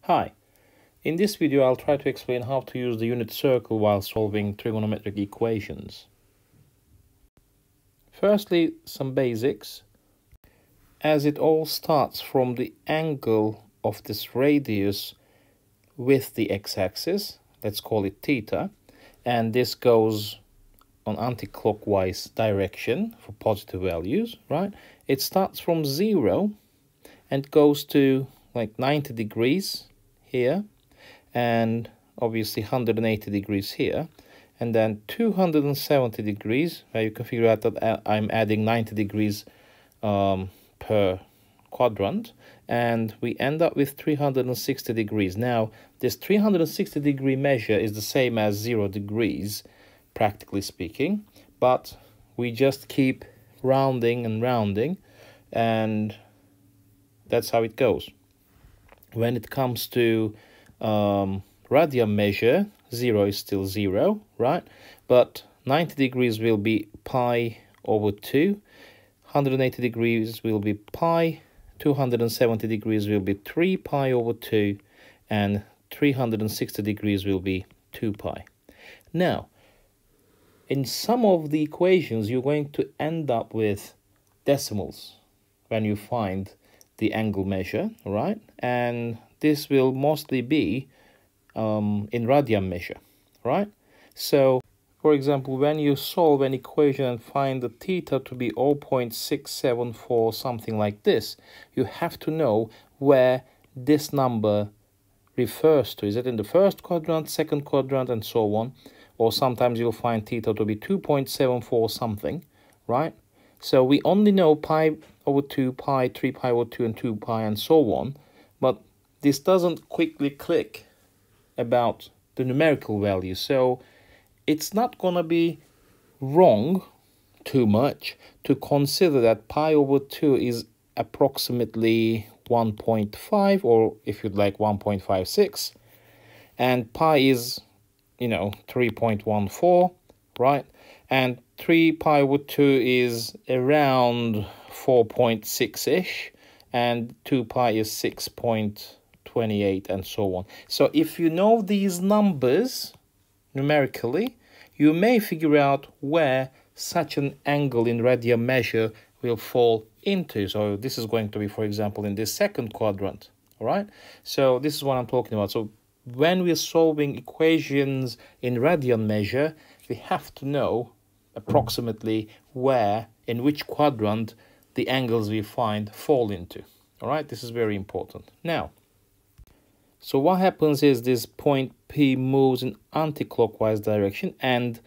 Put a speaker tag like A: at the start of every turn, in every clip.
A: Hi, in this video I'll try to explain how to use the unit circle while solving trigonometric equations. Firstly, some basics. As it all starts from the angle of this radius with the x-axis, let's call it theta, and this goes on anti-clockwise direction for positive values, right? It starts from 0 and goes to like 90 degrees here, and obviously 180 degrees here, and then 270 degrees, where you can figure out that I'm adding 90 degrees per quadrant, and we end up with 360 degrees. Now, this 360 degree measure is the same as 0 degrees, practically speaking, but we just keep rounding and rounding, and that's how it goes. When it comes to radian measure, 0 is still 0, right? But 90 degrees will be pi over 2, 180 degrees will be pi, 270 degrees will be 3 pi over 2, and 360 degrees will be 2 pi. Now, in some of the equations, you're going to end up with decimals when you find the angle measure, right? And this will mostly be in radian measure, right? So, for example, when you solve an equation and find the theta to be 0.674, something like this, you have to know where this number refers to. Is it in the first quadrant, second quadrant, and so on? Or sometimes you'll find theta to be 2.74 something, right? So we only know pi over 2, pi, 3 pi over 2, and 2 pi, and so on. But this doesn't quickly click about the numerical value. So it's not going to be wrong too much to consider that pi over 2 is approximately 1.5, or if you'd like 1.56. And pi is, 3.14, right? And 3 pi over 2 is around 4.6-ish, and 2 pi is 6.28, and so on. So if you know these numbers numerically, you may figure out where such an angle in radian measure will fall into. So this is going to be, for example, in this second quadrant, all right? So this is what I'm talking about. So when we're solving equations in radian measure, we have to know approximately where, in which quadrant, the angles we find fall into. All right, this is very important. Now, so what happens is this point P moves in anti-clockwise direction, and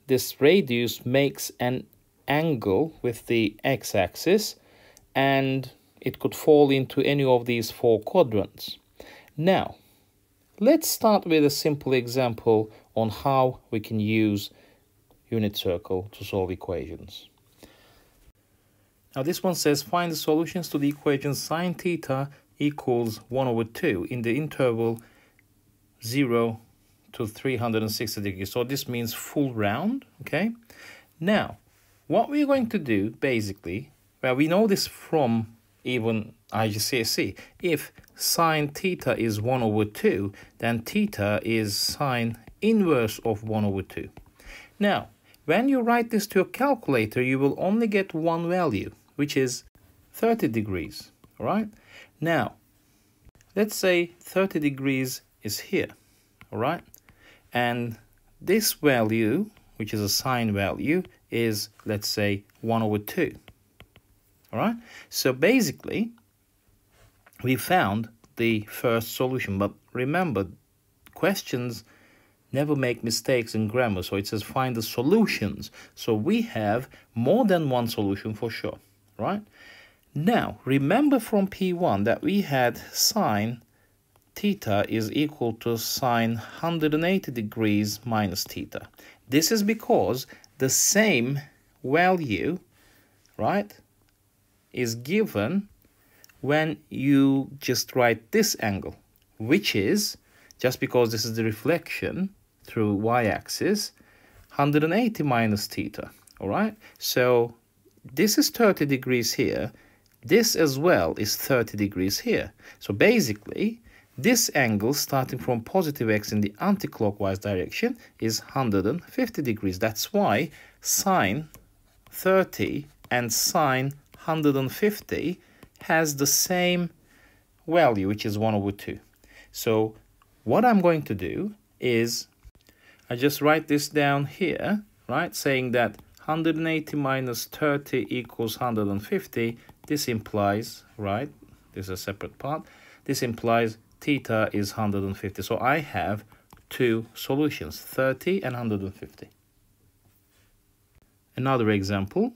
A: this radius makes an angle with the x-axis, and it could fall into any of these 4 quadrants. Now, let's start with a simple example on how we can use unit circle to solve equations. Now this one says find the solutions to the equation sine theta equals 1 over 2 in the interval 0 to 360 degrees. So this means full round, okay? Now, what we're going to do basically, well, we know this from even IGCSE. If sine theta is 1 over 2, then theta is sine inverse of 1 over 2. Now, when you write this to a calculator, you will only get one value, which is 30 degrees, all right? Now, let's say 30 degrees is here, all right? And this value, which is a sine value, is, let's say, 1 over 2, all right? So basically, we found the first solution, but remember, questions never make mistakes in grammar, so it says find the solutions. So we have more than one solution for sure, right? Now, remember from P1 that we had sine theta is equal to sine 180 degrees minus theta. This is because the same value, right, is given when you just write this angle, which is, just because this is the reflection through y-axis, 180 minus theta, all right? So this is 30 degrees here. This as well is 30 degrees here. So basically, this angle starting from positive x in the anti-clockwise direction is 150 degrees. That's why sine 30 and sine 150 has the same value, which is 1/2. So what I'm going to do is I just write this down here, right, saying that 180 minus 30 equals 150. This implies, right, this is a separate part, this implies theta is 150. So I have two solutions, 30 and 150. Another example.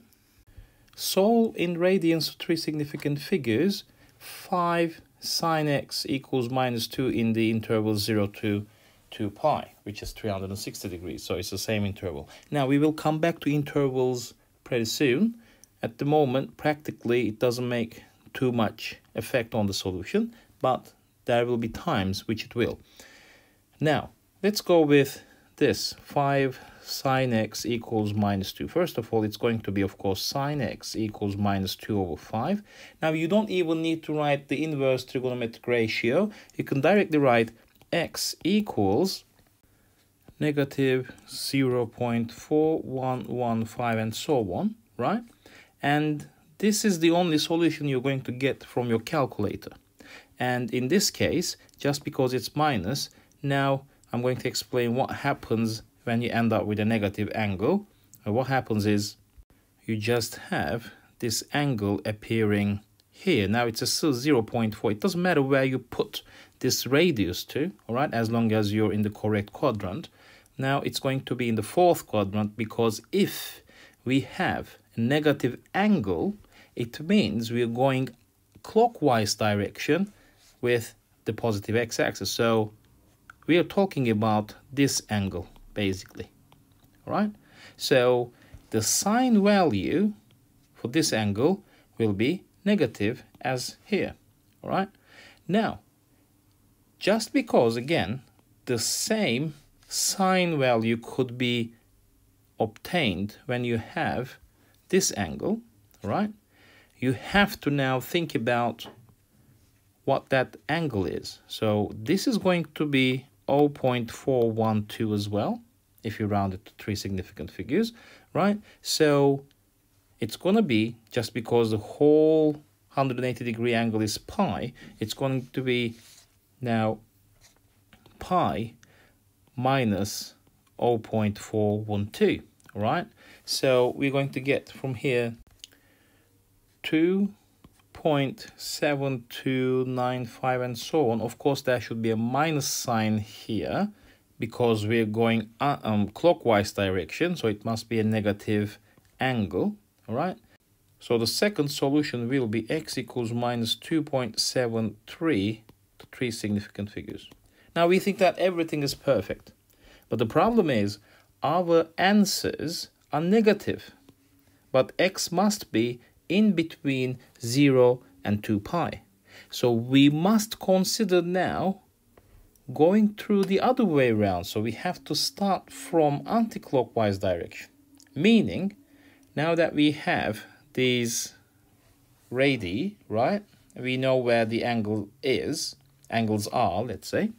A: Solve in radians of three significant figures 5 sine x equals -2 in the interval 0 to 2 pi, which is 360 degrees. So it's the same interval. Now we will come back to intervals pretty soon. At the moment, practically, it doesn't make too much effect on the solution, but there will be times which it will. Now, let's go with this 5 sine x equals -2. First of all, it's going to be, of course, sine x equals -2/5. Now, you don't even need to write the inverse trigonometric ratio. You can directly write x equals -0.4115 and so on, right? And this is the only solution you're going to get from your calculator. And in this case, just because it's minus, now I'm going to explain what happens when you end up with a negative angle. And what happens is you just have this angle appearing here. Now it's a 0.4. It doesn't matter where you put this radius to, all right, as long as you're in the correct quadrant. Now it's going to be in the fourth quadrant, because if we have a negative angle, it means we're going clockwise direction with the positive x-axis. So we are talking about this angle, basically, all right? So the sine value for this angle will be negative as here, all right? Now, just because, again, the same sine value could be obtained when you have this angle, right? You have to now think about what that angle is. So this is going to be 0.412 as well, if you round it to three significant figures, right? So it's going to be, just because the whole 180 degree angle is pi, it's going to be now pi minus 0.412, right? So we're going to get from here 2.7295 and so on. Of course, there should be a minus sign here because we're going clockwise direction, so it must be a negative angle, all right? So the second solution will be x equals minus 2.73 to three significant figures. Now we think that everything is perfect, but the problem is our answers are negative, but x must be in between 0 and 2 pi. So we must consider now going through the other way around. So we have to start from anti-clockwise direction, meaning now that we have these radii, right? We know where the angle is, angles are, let's say.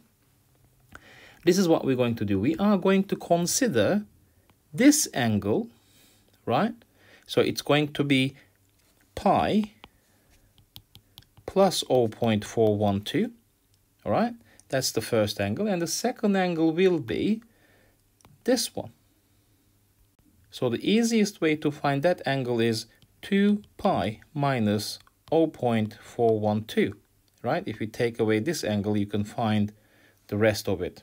A: This is what we're going to do. We are going to consider this angle, right? So it's going to be pi plus 0.412, all right? That's the first angle. And the second angle will be this one. So the easiest way to find that angle is 2 pi minus 0.412, right? If you take away this angle, you can find the rest of it.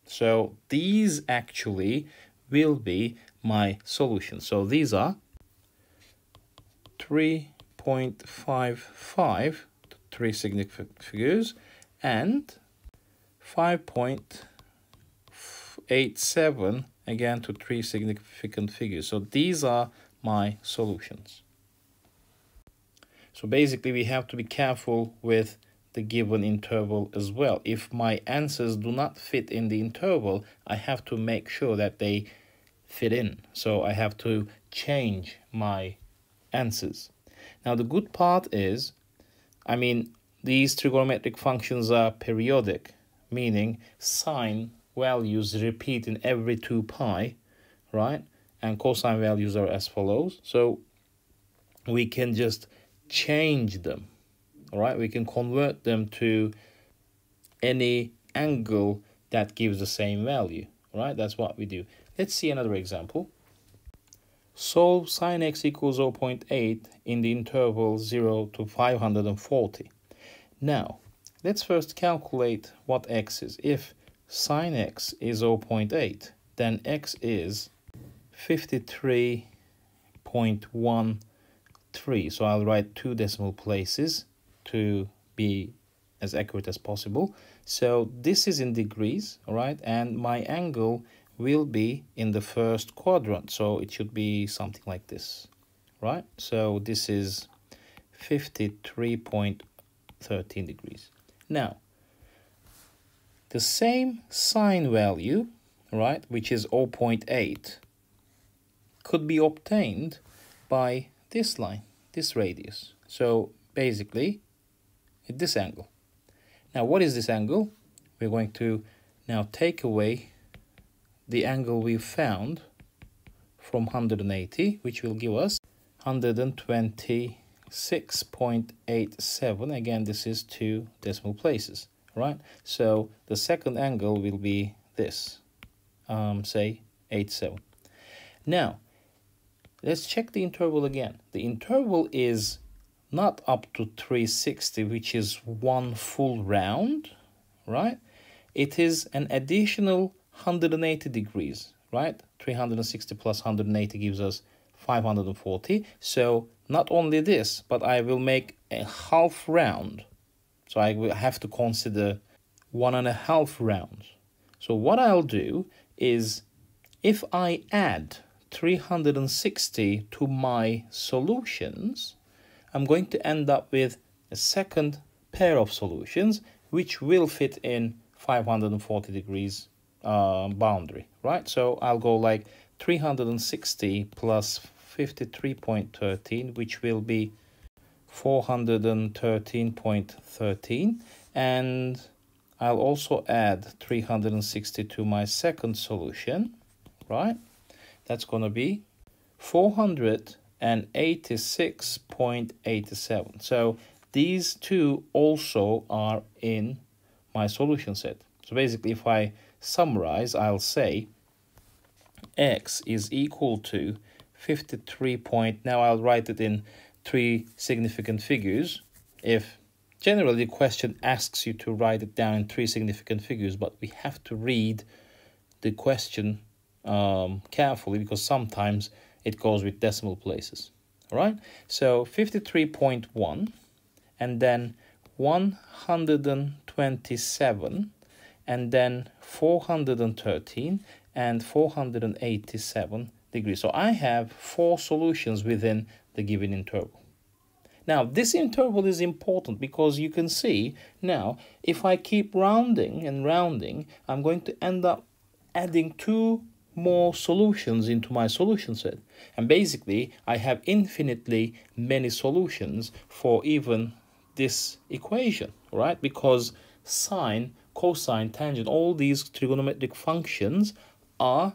A: So these actually will be my solutions. So these are 3.55 to three significant figures and 5.87 again to three significant figures. So these are my solutions. So basically we have to be careful with the given interval as well. If my answers do not fit in the interval, I have to make sure that they fit in. So I have to change my answers. Now the good part is, I mean, these trigonometric functions are periodic, meaning sine values repeat in every 2 pi, right? And cosine values are as follows. So we can just change them, all right? We can convert them to any angle that gives the same value, right? That's what we do. Let's see another example. Solve sine x equals 0.8 in the interval 0 to 540. Now, let's first calculate what x is. If sine x is 0.8, then x is 53.13. So I'll write 2 decimal places to be as accurate as possible. So this is in degrees, all right? And my angle will be in the first quadrant. So it should be something like this, right? So this is 53.13 degrees. Now, the same sine value, right, which is 0.8, could be obtained by this line, this radius. So basically, at this angle. Now, what is this angle? We're going to now take away the angle we found from 180, which will give us 126.87. Again, this is 2 decimal places, right? So the second angle will be this, say 87. Now, let's check the interval again. The interval is not up to 360, which is 1 full round, right? It is an additional 180 degrees, right? 360 plus 180 gives us 540. So not only this, but I will make a half round. So I will have to consider 1.5 rounds. So what I'll do is, if I add 360 to my solutions, I'm going to end up with a second pair of solutions, which will fit in 540 degrees boundary, right? So I'll go like 360 plus 53.13, which will be 413.13, and I'll also add 360 to my second solution, right? That's going to be 486.87. So these two also are in my solution set. So basically, if I summarize, I'll say x is equal to 53 point. Now I'll write it in 3 significant figures. If generally the question asks you to write it down in 3 significant figures, but we have to read the question carefully, because sometimes it goes with decimal places. All right, so 53.1, and then 127, and then 413 and 487 degrees. So I have 4 solutions within the given interval. Now, this interval is important because you can see now, if I keep rounding and rounding, I'm going to end up adding 2 more solutions into my solution set. And basically, I have infinitely many solutions for even this equation, right? Because sine, cosine, tangent, all these trigonometric functions are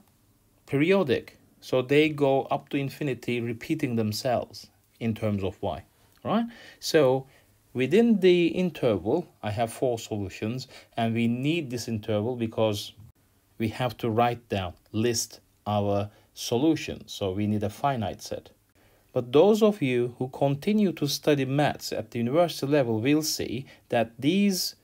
A: periodic. So they go up to infinity, repeating themselves in terms of y, right? So within the interval, I have 4 solutions, and we need this interval because we have to write down, list our solutions. So we need a finite set. But those of you who continue to study maths at the university level will see that these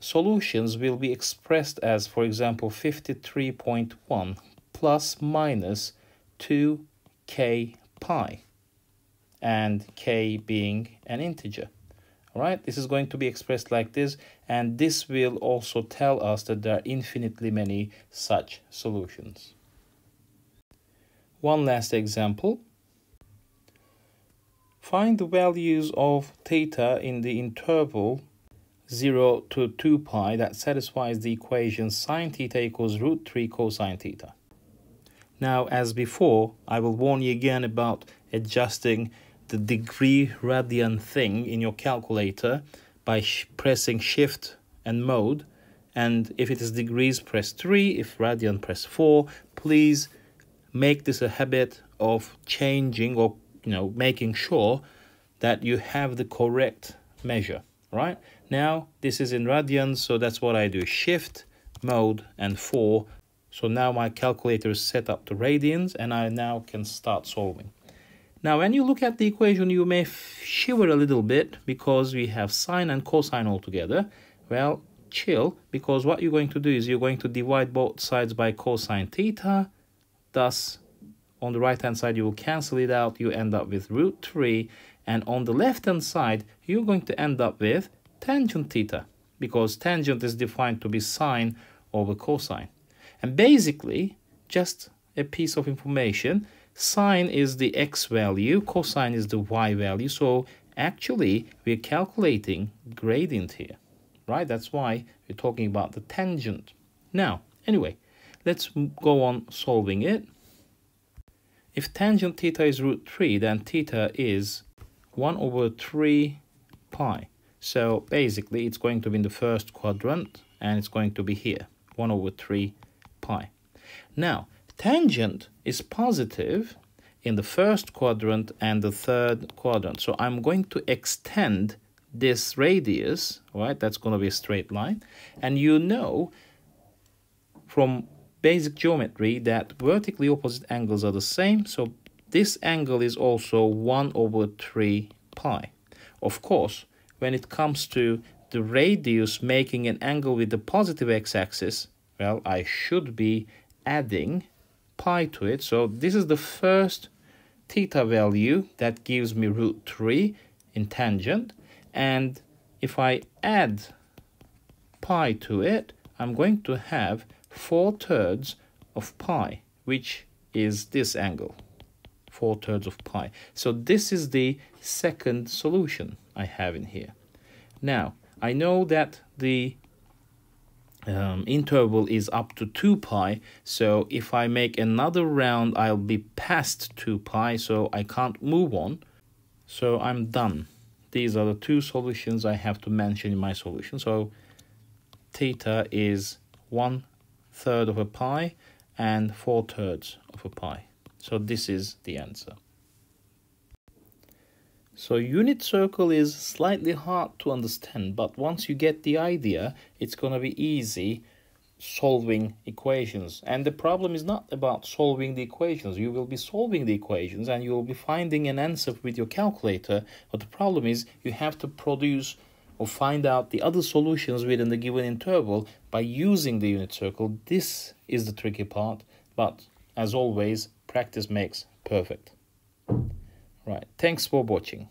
A: solutions will be expressed as, for example, 53.1 plus minus 2k pi, and k being an integer. All right, this is going to be expressed like this, and this will also tell us that there are infinitely many such solutions. One last example. Find the values of theta in the interval 0 to 2 pi that satisfies the equation sine theta equals root 3 cosine theta. Now, as before, I will warn you again about adjusting the degree radian thing in your calculator by pressing shift and mode. And if it is degrees, press 3. If radian, press 4. Please make this a habit of changing, or making sure that you have the correct measure. Right now this is in radians, so that's what I do: shift, mode, and 4. So now my calculator is set up to radians, and I now can start solving. Now when you look at the equation, you may shiver a little bit because we have sine and cosine all together. Well, chill, because what you're going to do is you're going to divide both sides by cosine theta. Thus, on the right hand side you will cancel it out, you end up with root 3, and on the left hand side you're going to end up with tangent theta, because tangent is defined to be sine over cosine. And basically, just a piece of information, sine is the x value, cosine is the y value, so actually we're calculating gradient here, right? That's why we're talking about the tangent. Now, anyway, let's go on solving it. If tangent theta is root 3, then theta is 1 over 3 pi. So basically it's going to be in the first quadrant, and it's going to be here, 1 over 3 pi. Now, tangent is positive in the first quadrant and the third quadrant. So I'm going to extend this radius, right? That's going to be a straight line. And you know from basic geometry that vertically opposite angles are the same. So this angle is also 1 over 3 pi. Of course, when it comes to the radius making an angle with the positive x-axis, well, I should be adding pi to it. So this is the first theta value that gives me root 3 in tangent. And if I add pi to it, I'm going to have 4/3 of pi, which is this angle, 4/3 of pi. So this is the second solution I have in here. Now, I know that the interval is up to 2 pi, so if I make another round, I'll be past 2 pi, so I can't move on. So I'm done. These are the two solutions I have to mention in my solution. So theta is 1/3 of a pi and 4/3 of a pi. So this is the answer. So unit circle is slightly hard to understand, but once you get the idea, it's going to be easy solving equations. And the problem is not about solving the equations. You will be solving the equations and you will be finding an answer with your calculator. But the problem is you have to produce or find out the other solutions within the given interval by using the unit circle. This is the tricky part, but as always, practice makes perfect. Right, thanks for watching.